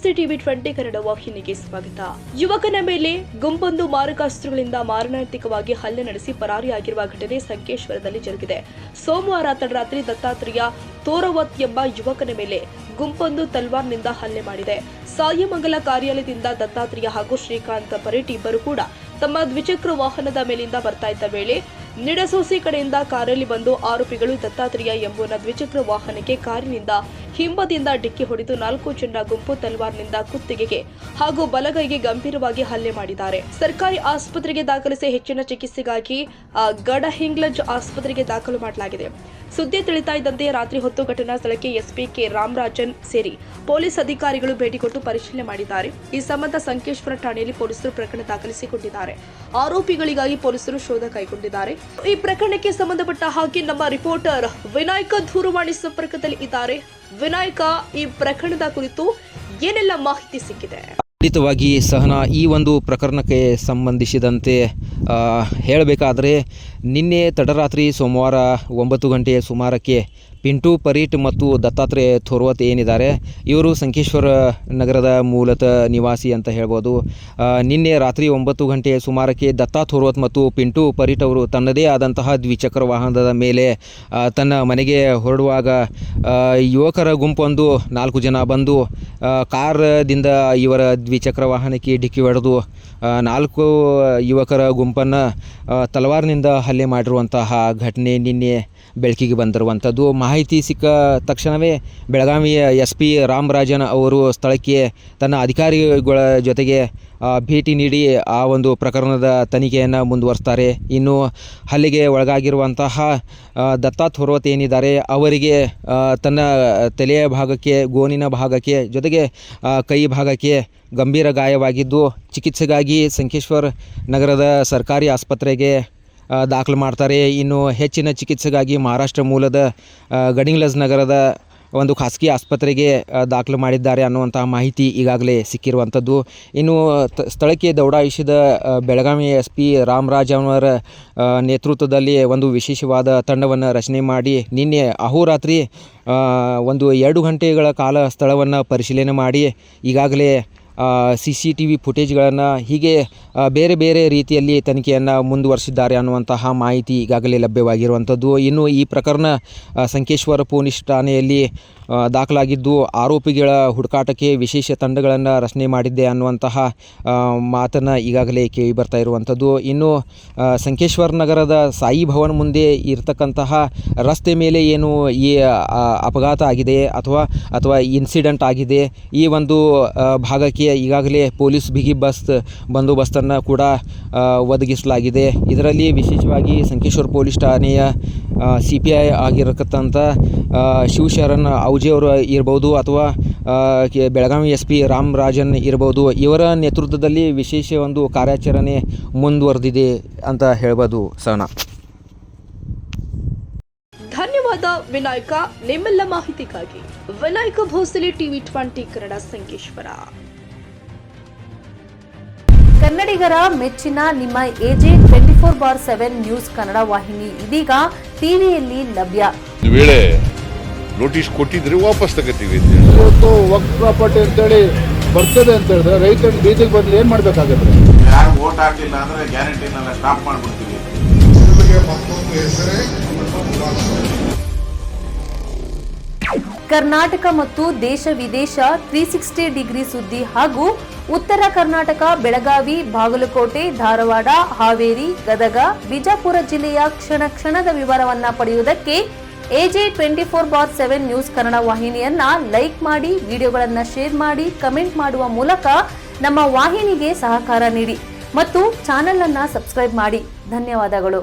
ನಮಸ್ತೆ ಟಿವಿ20 ಕನ್ನಡ ವಾಹಿನಿಗೆ ಸ್ವಾಗತ. ಯುವಕನ ಮೇಲೆ ಗುಂಪೊಂದು ಮಾರಕಾಸ್ತ್ರಗಳಿಂದ ಮಾರಣಾಂತಿಕವಾಗಿ ಹಲ್ಲೆ ನಡೆಸಿ ಪರಾರಿಯಾಗಿರುವ ಘಟನೆ ಸಂಕೇಶ್ವರದಲ್ಲಿ ಜರುಗಿದೆ. ಸೋಮವಾರ ತಡರಾತ್ರಿ ದತ್ತಾತ್ರೇಯ ತೋರವತ್ ಎಂಬ ಯುವಕನ ಮೇಲೆ ಗುಂಪೊಂದು ತಲ್ವಾರ್ನಿಂದ ಹಲ್ಲೆ ಮಾಡಿದೆ. ಸಾಯಮಂಗಲ ಕಾರ್ಯಾಲಯದಿಂದ ದತ್ತಾತ್ರೇಯ ಹಾಗೂ ಶ್ರೀಕಾಂತ್ ಪರೇಟ್ ಇಬ್ಬರು ಕೂಡ ತಮ್ಮ ದ್ವಿಚಕ್ರ ವಾಹನದ ಮೇಲಿಂದ ಬರ್ತಾ ಇದ್ದ ವೇಳೆ ನಿಡಸೋಸಿ ಕಡೆಯಿಂದ ಕಾರಲ್ಲಿ ಬಂದು ಆರೋಪಿಗಳು ದತ್ತಾತ್ರೇಯ ಎಂಬುವನ ದ್ವಿಚಕ್ರ ವಾಹನಕ್ಕೆ ಕಾರಿನಿಂದ ಹಿಂಬದಿಯಿಂದ ಡಿಕ್ಕಿ ಹೊಡೆದು 4 ಜನರ ಗುಂಪು ತಲ್ವಾರ್ನಿಂದ ಕುತ್ತಿಗೆಗೆ ಹಾಗೂ ಬಲಗೈಗೆ ಗಂಭೀರವಾಗಿ ಹಲ್ಲೆ ಮಾಡಿದ್ದಾರೆ. ಸರ್ಕಾರಿ ಆಸ್ಪತ್ರೆಗೆ ದಾಖಲಿಸಿ ಹೆಚ್ಚಿನ ಚಿಕಿತ್ಸೆಗಾಗಿ ಗಡಹಿಂಗ್ಲಜ್ ಆಸ್ಪತ್ರೆಗೆ ದಾಖಲು ಮಾಡಲಾಗಿದೆ. ಸುದ್ದಿ ತಿಳಿತಾ ಇದ್ದಂತೆ ರಾತ್ರಿ ಹೊತ್ತು ಘಟನಾ ಸ್ಥಳಕ್ಕೆ ಎಸ್ಪಿ ಕೆ ರಾಮರಾಜನ್ ಸೇರಿ ಪೊಲೀಸ್ ಅಧಿಕಾರಿಗಳು ಭೇಟಿ ಕೊಟ್ಟು ಪರಿಶೀಲನೆ ಮಾಡಿದ್ದಾರೆ. ಈ ಸಂಬಂಧ ಸಂಕೇಶ್ವರ ಠಾಣೆಯಲ್ಲಿ ಪೊಲೀಸರು ಪ್ರಕರಣ ದಾಖಲಿಸಿಕೊಂಡಿದ್ದಾರೆ. ಆರೋಪಿಗಳಿಗಾಗಿ ಪೊಲೀಸರು ಶೋಧ ಕೈಗೊಂಡಿದ್ದಾರೆ. ಈ ಪ್ರಕರಣಕ್ಕೆ ಸಂಬಂಧಪಟ್ಟ ಹಾಗೆ ನಮ್ಮ ರಿಪೋರ್ಟರ್ ವಿನಾಯಕ ದೂರವಾಣಿ ಸಂಪರ್ಕದಲ್ಲಿ ಇದ್ದಾರೆ. ವಿನಾಯಕ, ಈ ಪ್ರಕರಣದ ಕುರಿತು ಏನೆಲ್ಲ ಮಾಹಿತಿ ಸಿಕ್ಕಿದೆ? ಖಂಡಿತವಾಗಿ ಸಹನಾ, ಈ ಒಂದು ಪ್ರಕರಣಕ್ಕೆ ಸಂಬಂಧಿಸಿದಂತೆ ಹೇಳಬೇಕಾದರೆ ನಿನ್ನೆ ತಡರಾತ್ರಿ ಸೋಮವಾರ 9 ಗಂಟೆಯ ಸುಮಾರಕ್ಕೆ ಪಿಂಟು ಪರೀಟ್ ಮತ್ತು ದತ್ತಾತ್ರೇಯ ಥೋರ್ವತ್ ಏನಿದ್ದಾರೆ, ಇವರು ಸಂಕೇಶ್ವರ ನಗರದ ಮೂಲತಃ ನಿವಾಸಿ ಅಂತ ಹೇಳ್ಬೋದು. ನಿನ್ನೆ ರಾತ್ರಿ 9 ಗಂಟೆಯ ಸುಮಾರಕ್ಕೆ ದತ್ತಾ ಥೋರ್ವತ್ ಮತ್ತು ಪಿಂಟು ಪರೀಟ್ ಅವರು ತನ್ನದೇ ಆದಂತಹ ದ್ವಿಚಕ್ರ ವಾಹನದ ಮೇಲೆ ತನ್ನ ಮನೆಗೆ ಹೊರಡುವಾಗ ಯುವಕರ ಗುಂಪೊಂದು 4 ಜನ ಬಂದು ಕಾರ್ದಿಂದ ಇವರ ದ್ವಿಚಕ್ರ ವಾಹನಕ್ಕೆ ಡಿಕ್ಕಿ ಹೊಡೆದು 4 ಯುವಕರ ಗುಂಪನ್ನು ತಲವಾರ್ನಿಂದ ಹಲ್ಲೆ ಮಾಡಿರುವಂತಹ ಘಟನೆ ನಿನ್ನೆ ಬೆಳಕಿಗೆ ಬಂದಿರುವಂಥದ್ದು. ಮಾಹಿತಿ ಸಿಕ್ಕ ತಕ್ಷಣವೇ ಬೆಳಗಾವಿಯ SP ರಾಮರಾಜನ್ ಅವರು ಸ್ಥಳಕ್ಕೆ ತನ್ನ ಅಧಿಕಾರಿಗಳ ಜೊತೆಗೆ ಭೇಟಿ ನೀಡಿ ಆ ಒಂದು ಪ್ರಕರಣದ ತನಿಖೆಯನ್ನು ಮುಂದುವರಿಸ್ತಾರೆ. ಇನ್ನು ಹಲ್ಲೆಗೆ ಒಳಗಾಗಿರುವಂತಹ ದತ್ತಾ ಥೋರ್ವತ್ ಏನಿದ್ದಾರೆ, ಅವರಿಗೆ ತನ್ನ ತಲೆಯ ಭಾಗಕ್ಕೆ, ಗೋನಿನ ಭಾಗಕ್ಕೆ, ಜೊತೆಗೆ ಕೈ ಭಾಗಕ್ಕೆ ಗಂಭೀರ ಗಾಯವಾಗಿದ್ದು ಚಿಕಿತ್ಸೆಗಾಗಿ ಸಂಕೇಶ್ವರ ನಗರದ ಸರ್ಕಾರಿ ಆಸ್ಪತ್ರೆಗೆ ದಾಖಲು ಮಾಡ್ತಾರೆ. ಇನ್ನು ಹೆಚ್ಚಿನ ಚಿಕಿತ್ಸೆಗಾಗಿ ಮಹಾರಾಷ್ಟ್ರ ಮೂಲದ ಗಡಿಂಗ್ಲಜ್ ನಗರದ ಒಂದು ಖಾಸಗಿ ಆಸ್ಪತ್ರೆಗೆ ದಾಖಲು ಮಾಡಿದ್ದಾರೆ ಅನ್ನುವಂತಹ ಮಾಹಿತಿ ಈಗಾಗಲೇ ಸಿಕ್ಕಿರುವಂಥದ್ದು. ಇನ್ನು ಸ್ಥಳಕ್ಕೆ ದೌಡಾಯಿಸಿದ ಬೆಳಗಾವಿ SP ರಾಮರಾಜ್ ಅವರ ನೇತೃತ್ವದಲ್ಲಿ ಒಂದು ವಿಶೇಷವಾದ ತಂಡವನ್ನು ರಚನೆ ಮಾಡಿ ನಿನ್ನೆ ಅಹೋರಾತ್ರಿ ಒಂದು 2 ಗಂಟೆಗಳ ಕಾಲ ಸ್ಥಳವನ್ನು ಪರಿಶೀಲನೆ ಮಾಡಿ ಈಗಾಗಲೇ CCTV ಫುಟೇಜ್ಗಳನ್ನು ಹೀಗೆ ಬೇರೆ ಬೇರೆ ರೀತಿಯಲ್ಲಿ ತನಿಖೆಯನ್ನು ಮುಂದುವರಿಸಿದ್ದಾರೆ ಅನ್ನುವಂತಹ ಮಾಹಿತಿ ಈಗಾಗಲೇ ಲಭ್ಯವಾಗಿರುವಂಥದ್ದು. ಇನ್ನು ಈ ಪ್ರಕರಣ ಸಂಕೇಶ್ವರ ಪೊಲೀಸ್ ಠಾಣೆಯಲ್ಲಿ ದಾಖಲಾಗಿದ್ದು ಆರೋಪಿಗಳ ಹುಡುಕಾಟಕ್ಕೆ ವಿಶೇಷ ತಂಡಗಳನ್ನು ರಚನೆ ಮಾಡಿದ್ದೆ ಅನ್ನುವಂತಹ ಮಾತನ್ನು ಈಗಾಗಲೇ ಕೇಳಿ ಬರ್ತಾ ಇರುವಂಥದ್ದು. ಇನ್ನು ಸಂಕೇಶ್ವರ ನಗರದ ಸಾಯಿ ಭವನ್ ಮುಂದೆ ಇರತಕ್ಕಂತಹ ರಸ್ತೆ ಮೇಲೆ ಏನು ಈ ಅಪಘಾತ ಆಗಿದೆ ಅಥವಾ ಇನ್ಸಿಡೆಂಟ್ ಆಗಿದೆ, ಈ ಒಂದು ಭಾಗಕ್ಕೆ ಈಗಾಗಲೇ ಪೊಲೀಸ್ ಬಿಗಿ ಬಂದೋಬಸ್ತನ್ನು ಕೂಡ ಒದಗಿಸಲಾಗಿದೆ. ಇದರಲ್ಲಿ ವಿಶೇಷವಾಗಿ ಸಂಕೇಶ್ವರ ಪೊಲೀಸ್ ಠಾಣೆಯ CPI ಆಗಿರತಕ್ಕಂಥ ಶಿವಶರಣ್ ಔಜೆ ಅವರು ಇರ್ಬೋದು ಅಥವಾ ಬೆಳಗಾವಿ SP ರಾಮರಾಜನ್ ಇರ್ಬೋದು, ಇವರ ನೇತೃತ್ವದಲ್ಲಿ ವಿಶೇಷ ಒಂದು ಕಾರ್ಯಾಚರಣೆ ಮುಂದುವರೆದಿದೆ ಅಂತ ಹೇಳ್ಬೋದು. ಸಹನಾ, ಧನ್ಯವಾದ ವಿನಾಯಕ, ನಿಮ್ಮೆಲ್ಲ ಮಾಹಿತಿಗಾಗಿ. ವಿನಾಯಕ ಭೋಸಲೆ, TV20 ಕನ್ನಡ, ಸಂಕೇಶ್ವರ. ಕನ್ನಡಿಗರ ಮೆಚ್ಚಿನ ನಿಮ್ಮ AJ 24/7 ನ್ಯೂಸ್ ಕನ್ನಡ ವಾಹಿನಿ ಇದೀಗ ಟಿವಿಯಲ್ಲಿ ಲಭ್ಯ. ವೇಳೆ ನೋಟಿಸ್ ಕೊಟ್ಟಿದ್ರೆ ವಾಪಸ್ ತಗೋತೀವಿ. ಇವತ್ತು ವಕ್ಫ್ ಪ್ರಾಪರ್ಟಿ ಅಂತೇಳಿ ಬರ್ತದೆ ಅಂತ ಹೇಳಿದ್ರೆ ರೈತರ ಬೀದಿಗೆ ಬಂದು ಏನ್ ಮಾಡ್ಬೇಕಾಗತ್ತೆ? ಯಾರು ವೋಟ್ ಹಾಕಿಲ್ಲ ಅಂದ್ರೆ ಗ್ಯಾರಂಟಿನೆಲ್ಲ ಸ್ಟಾಪ್ ಮಾಡ್ಬಿಡ್ತೀವಿ. ಕರ್ನಾಟಕ ಮತ್ತು ದೇಶ ವಿದೇಶ 360 ಡಿಗ್ರಿ ಸುದ್ದಿ ಹಾಗೂ ಉತ್ತರ ಕರ್ನಾಟಕ, ಬೆಳಗಾವಿ, ಬಾಗಲಕೋಟೆ, ಧಾರವಾಡ, ಹಾವೇರಿ, ಗದಗ, ಬಿಜಾಪುರ ಜಿಲ್ಲೆಯ ಕ್ಷಣದ ವಿವರವನ್ನ ಪಡೆಯುವುದಕ್ಕೆ AJ 24/7 ನ್ಯೂಸ್ ಕನ್ನಡ ವಾಹಿನಿಯನ್ನ ಲೈಕ್ ಮಾಡಿ, ವಿಡಿಯೋಗಳನ್ನ ಶೇರ್ ಮಾಡಿ, ಕಮೆಂಟ್ ಮಾಡುವ ಮೂಲಕ ನಮ್ಮ ವಾಹಿನಿಗೆ ಸಹಕಾರ ನೀಡಿ ಮತ್ತು ಚಾನೆಲ್ ಅನ್ನ ಸಬ್ಸ್ಕ್ರೈಬ್ ಮಾಡಿ. ಧನ್ಯವಾದಗಳು.